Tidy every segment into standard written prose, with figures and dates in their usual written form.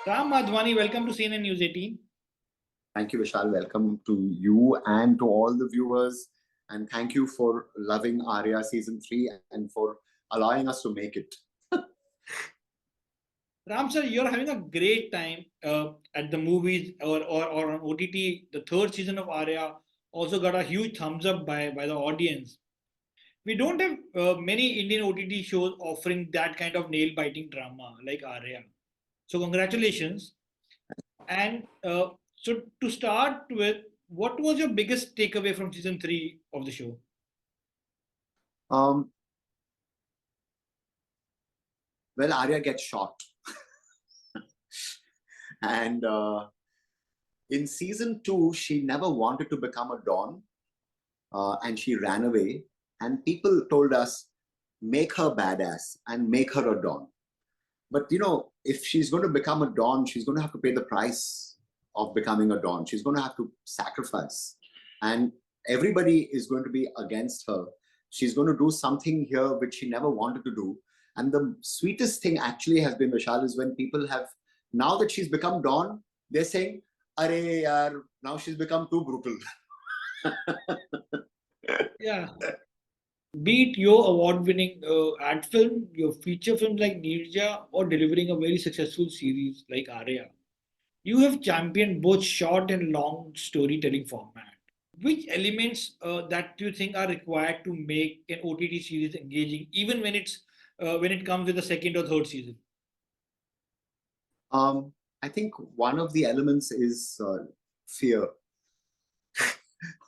Ram Madhvani, welcome to CNN News 18. Thank you, Vishal. Welcome to you and to all the viewers. And thank you for loving Aarya season 3 and for allowing us to make it. Ram sir, you're having a great time at the movies or on OTT. The third season of Aarya also got a huge thumbs up by the audience. We don't have many Indian OTT shows offering that kind of nail biting drama like Aarya. So, congratulations. And so, to start with, what was your biggest takeaway from season 3 of the show? Um, well, Aarya gets shot. And in season 2, she never wanted to become a Dawn and she ran away. And people told us, make her badass and make her a Dawn. But if she's going to become a Dawn, she's going to have to pay the price of becoming a Dawn. She's going to have to sacrifice. And everybody is going to be against her. She's going to do something here which she never wanted to do. And the sweetest thing actually has been, Vishal, is when people have, now that she's become Dawn, they're saying, Arey yaar, now she's become too brutal. Yeah. Be it your award-winning ad film, your feature film like Nirja, or delivering a very successful series like Aarya, you have championed both short and long storytelling format. Which elements that you think are required to make an OTT series engaging, even when it comes with the second or third season? I think one of the elements is fear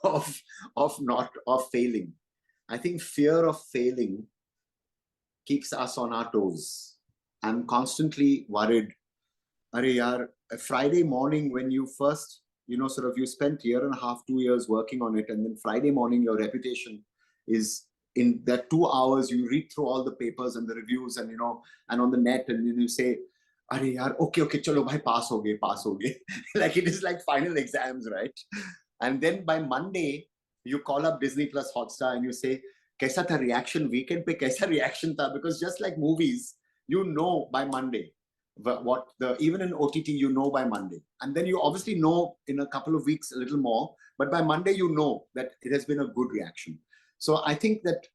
of of failing. I think fear of failing keeps us on our toes. I'm constantly worried. Arey yaar, a Friday morning when you first, you spent year and a half, 2 years working on it, and then Friday morning your reputation is in that 2 hours. You read through all the papers and the reviews, and on the net, and then you say, "Arey yaar, okay, chalo bhai, pass ho gaye." Like it is like final exams, right? And then by Monday, you call up Disney Plus Hotstar and you say, "Kaisa tha reaction? Weekend pe kaisa reaction tha?" Because just like movies, by Monday what the even in OTT by Monday, and then you obviously know in a couple of weeks a little more, but by Monday that it has been a good reaction. So I think that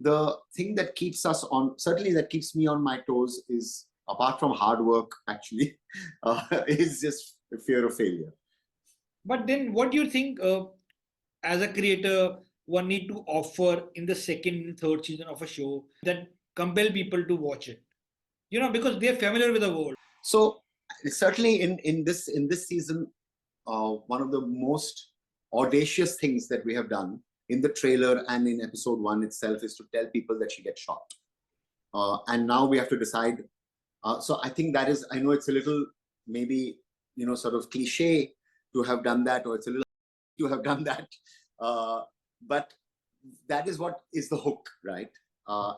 the thing that keeps us on, certainly that keeps me on my toes, is apart from hard work actually, is just fear of failure. But then, what do you think, as a creator, one need to offer in the second and third season of a show that compel people to watch it? Because they're familiar with the world. So certainly in this season, one of the most audacious things that we have done in the trailer and in episode 1 itself is to tell people that she gets shot. And now we have to decide. So I think that is, I know it's a little maybe, sort of cliche to have done that, or it's a little to have done that. But that is what is the hook, right?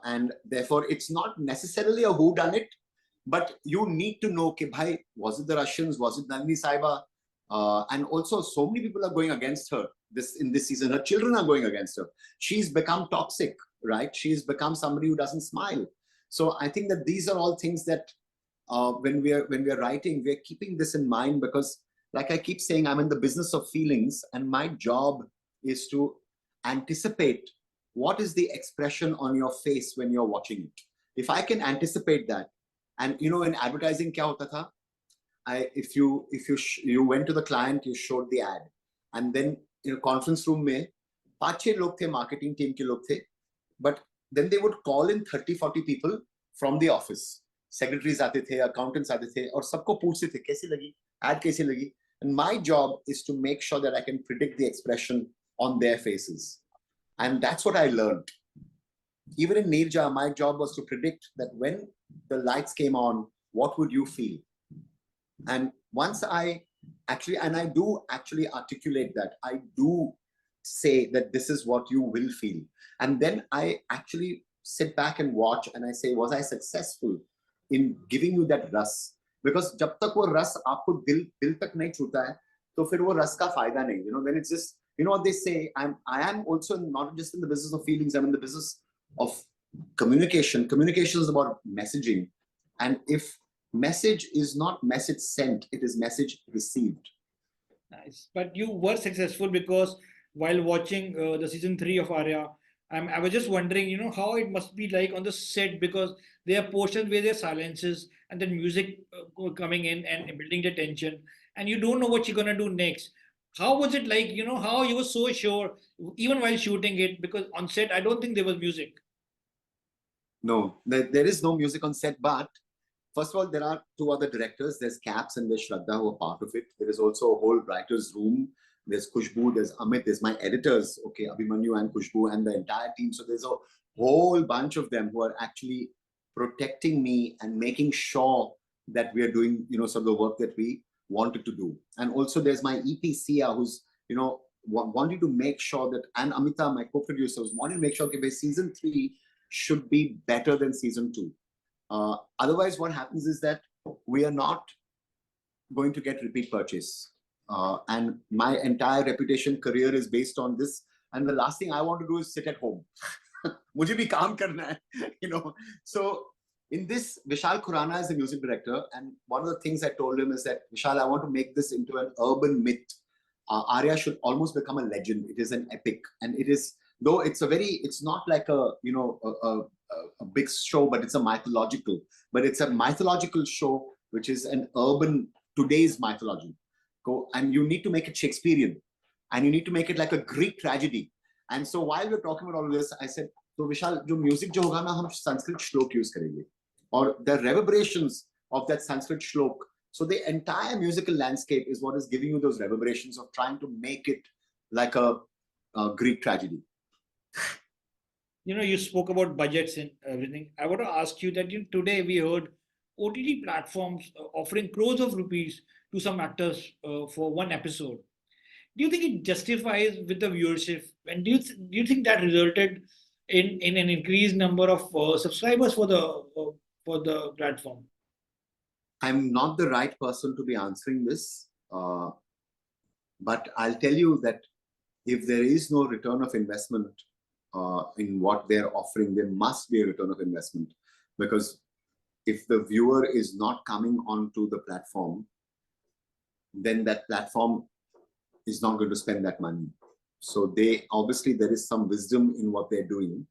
And therefore, it's not necessarily a who done it, but you need to know, okay, bhai, was it the Russians? Was it Nandini Saiba? And also, so many people are going against her in this season. Her children are going against her. She's become toxic, right? She's become somebody who doesn't smile. So I think that these are all things that when we are writing, we're keeping this in mind, because, like I keep saying, I'm in the business of feelings, and my job is to anticipate what is the expression on your face when you're watching it. If I can anticipate that, and in advertising, kya hota tha? If you went to the client, you showed the ad, and then in a conference room mein 5-6 log the marketing team ke log the, but then they would call in 30-40 people from the office. Secretaries aate the, accountants aate the, और सबको पूछते थे कैसी लगी, ad कैसी लगी. And my job is to make sure that I can predict the expression on their faces, and that's what I learned. Even in Nirja, my job was to predict that when the lights came on, what would you feel? And once I do actually articulate that, I do say that this is what you will feel. And then I actually sit back and watch, and I say, was I successful in giving you that ras? Because jab tak wo ras aapko dil tak nahi chuta hai, to fir wo ras ka fayda nahi. Then it's just, what they say, I am also not just in the business of feelings, I'm in the business of communication. Communication is about messaging. And if message is not message sent, it is message received. Nice. But you were successful because while watching the season three of Arya, I was just wondering, how it must be like on the set because there are portions where there are silences and then music coming in and building the tension, and you don't know what you're gonna do next. How was it like? How you were so sure even while shooting it because on set I don't think there was music. No, there is no music on set, but first of all, there are two other directors. There's Caps and there's Shraddha who are part of it. There is also a whole writer's room. There's Kushbu, there's Amit, there's my editors, okay, Abhimanyu and Kushbu and the entire team. So there's a whole bunch of them who are actually protecting me and making sure that we are doing, sort of the work that we wanted to do. And also there's my EP Sia, who's, wanting to make sure that, and Amita, my co-producer, was wanting to make sure, okay, season 3 should be better than season 2. Otherwise, what happens is that we are not going to get repeat purchase. And my entire reputation career is based on this. And the last thing I want to do is sit at home. Mujhe bhi kaam karna hai, So in this, Vishal Khurana is the music director. And one of the things I told him is that, Vishal, I want to make this into an urban myth. Aarya should almost become a legend. It is an epic. And it is, though it's not like a big show, but it's a mythological. But it's a mythological show, which is an urban, today's mythology. And you need to make it Shakespearean. And you need to make it like a Greek tragedy. And so while we're talking about all of this, I said, so Vishal, jo music jo hoga na, hum Sanskrit shlok use karenge. Or the reverberations of that Sanskrit shlok. So the entire musical landscape is what is giving you those reverberations of trying to make it like a Greek tragedy. You spoke about budgets and everything. I want to ask you that today we heard OTT platforms offering crores of rupees to some actors for one episode. Do you think it justifies with the viewership? And do you think that resulted in an increased number of subscribers for the platform? I'm not the right person to be answering this, but I'll tell you that if there is no return of investment in what they're offering, there must be a return of investment, because if the viewer is not coming onto the platform, then that platform is not going to spend that money. So obviously there is some wisdom in what they're doing,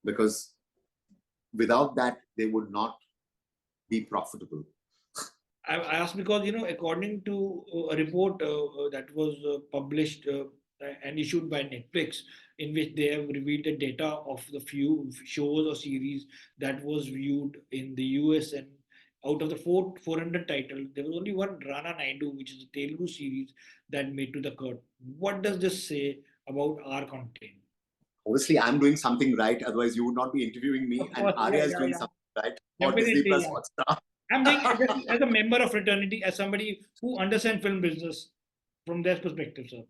because without that they would not be profitable. I asked because according to a report that was published and issued by Netflix, in which they have revealed the data of the few shows or series that was viewed in the US, and out of the 400 titles, there was only one Rana Naidu, which is a Telugu series that made to the cut. What does this say about our content? Obviously, I'm doing something right. Otherwise, you would not be interviewing me. Of And course, Aarya is doing something right. Or Disney Definitely, Plus yeah. Hotstar. I'm saying as a member of fraternity, as somebody who understands film business from their perspective, sir.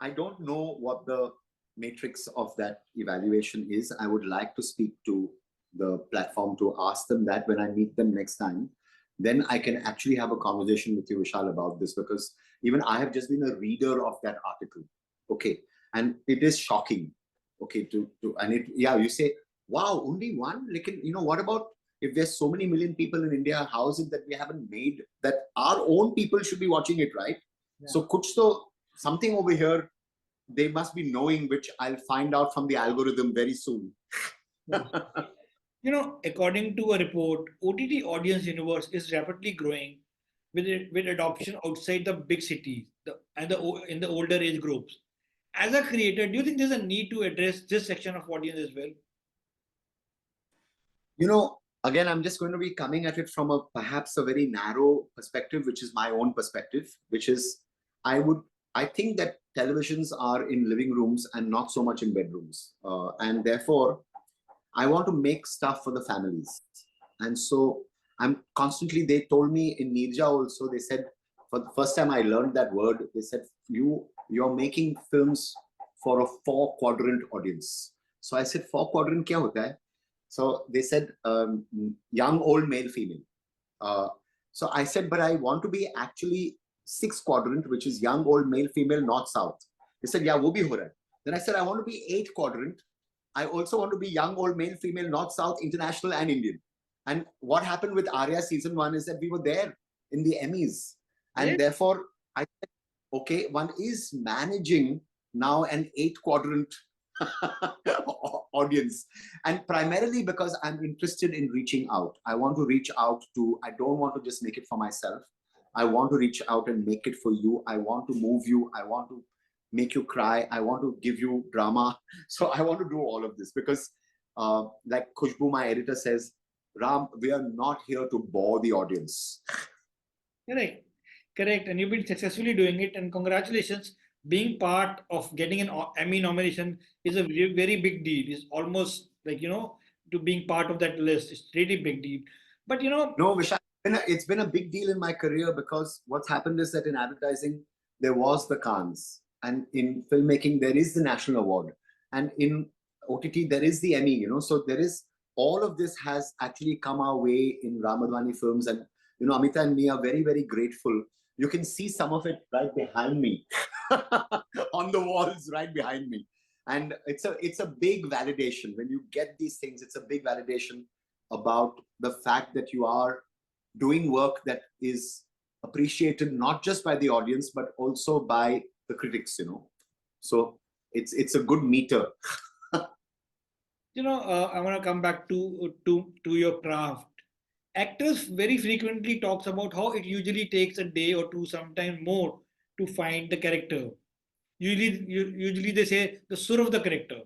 I don't know what the matrix of that evaluation is. I would like to speak to the platform to ask them that when I meet them next time. Then I can actually have a conversation with you, Vishal, about this, because even I have just been a reader of that article. Okay. And it is shocking. Okay. You say, wow, only one? Like, what about if there's so many million people in India, how is it that we haven't made that our own people should be watching it, right? Yeah. So kuch to, something over here they must be knowing, which I'll find out from the algorithm very soon. According to a report, OTT audience universe is rapidly growing with adoption outside the big cities in the older age groups. As a creator, do you think there's a need to address this section of audience as well? Again, I'm just going to be coming at it from perhaps a very narrow perspective, which is my own perspective, which is I think that televisions are in living rooms and not so much in bedrooms. And therefore, I want to make stuff for the families. And so they told me in Nirja also, they said, for the first time I learned that word, they said, you're making films for a 4-quadrant audience. So I said, 4-quadrant kya hota hai? So they said, young, old, male, female. So I said, but I want to be actually 6-quadrant, which is young, old, male, female, north, south. They said, yeah, wo bhi ho raha hai. Then I said, I want to be 8-quadrant. I also want to be young, old, male, female, north, south, international, and Indian. And what happened with Aarya season 1 is that we were there in the Emmys. Yeah. And therefore, I said, okay, one is managing now an 8 quadrant audience. And primarily because I'm interested in reaching out. I want to reach out to, I don't want to just make it for myself. I want to reach out and make it for you. I want to move you. I want to make you cry. I want to give you drama. So I want to do all of this because, like Khushbu, my editor, says, Ram, we are not here to bore the audience. Correct. Correct. And you've been successfully doing it. And congratulations. Being part of getting an Emmy nomination is a very big deal. It's almost like, to being part of that list. It's really big deal. But, No, Vishal, it's been a big deal in my career because what's happened is that in advertising, there was the Cannes. And in filmmaking, there is the National Award. And in OTT, there is the Emmy. So there is, all of this has actually come our way in Ram Madhvani films. And, Amita and me are very, very grateful. You can see some of it right behind me, on the walls right behind me. And it's a big validation. When you get these things, it's a big validation about the fact that you are doing work that is appreciated not just by the audience but also by the critics. So it's a good meter. I want to come back to your craft. Actors very frequently talks about how it usually takes a day or two, sometimes more, to find the character. Usually they say the sur of the character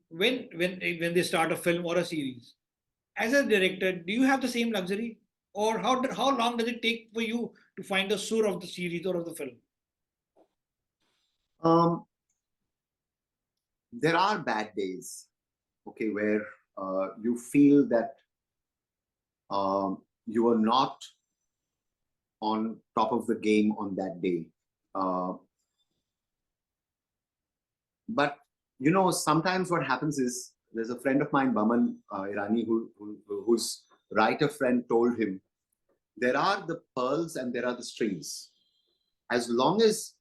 when they start a film or a series. As a director, do you have the same luxury, or how long does it take for you to find the sur of the series or of the film? um, there are bad days, okay, where you feel that you are not on top of the game on that day. But sometimes what happens is, there's a friend of mine, Baman Irani, whose writer friend told him, there are the pearls and there are the strings. As long as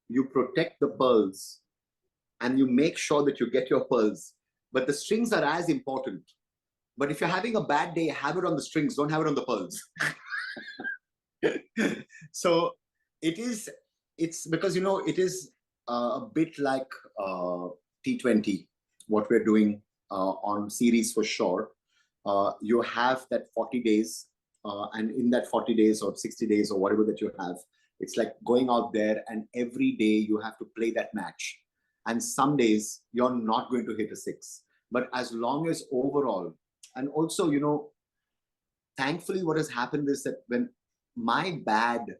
you protect the pearls and you make sure that you get your pearls, but the strings are as important. But if you're having a bad day, have it on the strings, don't have it on the pearls. So it's because, it is a bit like T20, what we're doing on series for sure. You have that 40 days, and in that 40 days or 60 days or whatever that you have, it's like going out there and every day you have to play that match. And some days you're not going to hit a six. But as long as overall, and also, thankfully what has happened is that when my bad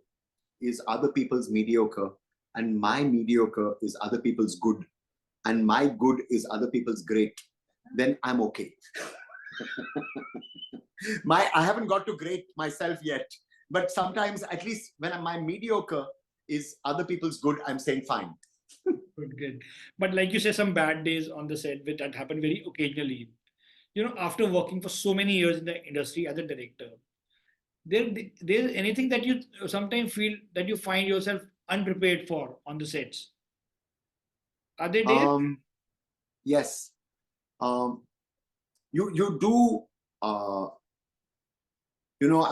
is other people's mediocre, and my mediocre is other people's good, and my good is other people's great, then I'm okay. I haven't got to great myself yet, but sometimes, at least when my mediocre is other people's good, I'm saying fine. Good. But like you say, some bad days on the set, which that happen very occasionally. After working for so many years in the industry as a director, there's anything that you sometimes feel that you find yourself unprepared for on the sets? Are they there? Yes. You do. I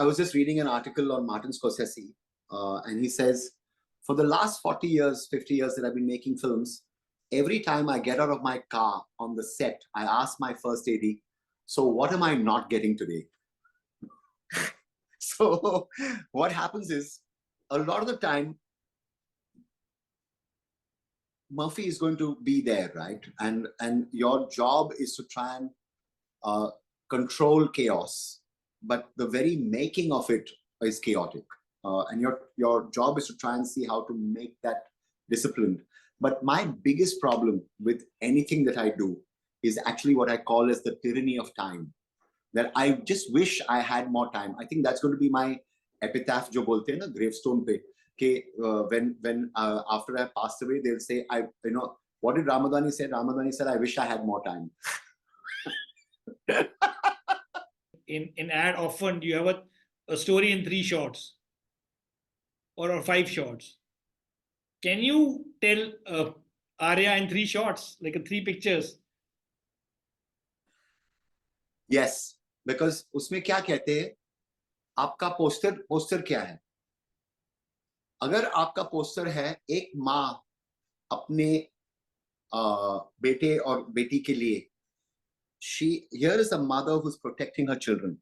was just reading an article on Martin Scorsese, and he says, for the last 40 years, 50 years that I've been making films, every time I get out of my car on the set, I ask my first AD, so what am I not getting today? So what happens is, a lot of the time, Murphy is going to be there, right? And your job is to try and control chaos, but the very making of it is chaotic. And your job is to try and see how to make that disciplined. But my biggest problem with anything that I do is actually what I call as the tyranny of time. That I just wish I had more time. I think that's going to be my epitaph, jo bolte hain na, gravestone pe. When after I passed away, they'll say, what did Ram Madhvani say? Ram Madhvani said, I wish I had more time. In ad, often you have a story in 3 shots or 5 shots. Can you tell Aarya in 3 shots, like 3 pictures? Yes, because उसमें क्या कहते हैं, आपका poster क्या है? अगर आपका poster है एक माँ अपने बेटे और बेटी के लिए, here is a mother who's protecting her children.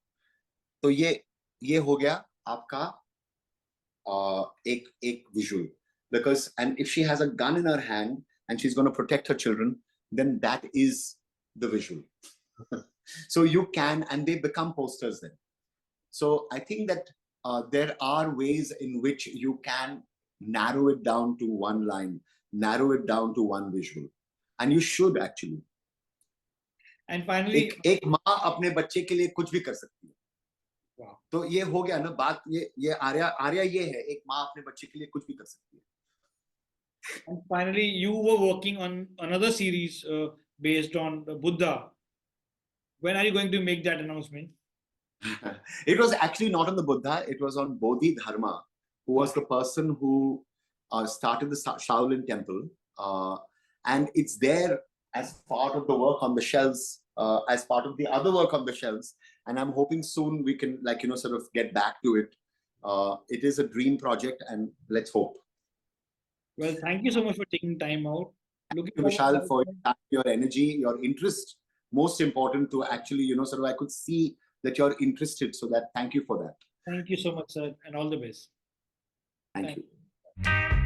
तो ये हो गया आपका एक visual, because and if she has a gun in her hand and she's going to protect her children, then that is the visual. So you can, and they become posters then. So I think that there are ways in which you can narrow it down to one line, narrow it down to one visual, and you should actually. And finally, एक माँ अपने बच्चे के लिए कुछ भी कर सकती है. wow. तो ये हो गया ना बात, ये आर्या ये है, एक माँ अपने बच्चे के लिए कुछ भी कर सकती है. And finally, you were working on another series based on Buddha. When are you going to make that announcement? It was actually not on the Buddha, it was on Bodhi Dharma, who was the person who started the Shaolin temple, and it's there as part of the work on the shelves, as part of the other work on the shelves, and I'm hoping soon we can, like, you know, sort of get back to it. It is a dream project, and let's hope. Well, thank you so much for taking time out. Thank you, Vishal, for your energy, your interest. Most important to actually, you know, sort of, I could see that you're interested. So that, thank you for that. Thank you so much, sir, and all the best. Thank you.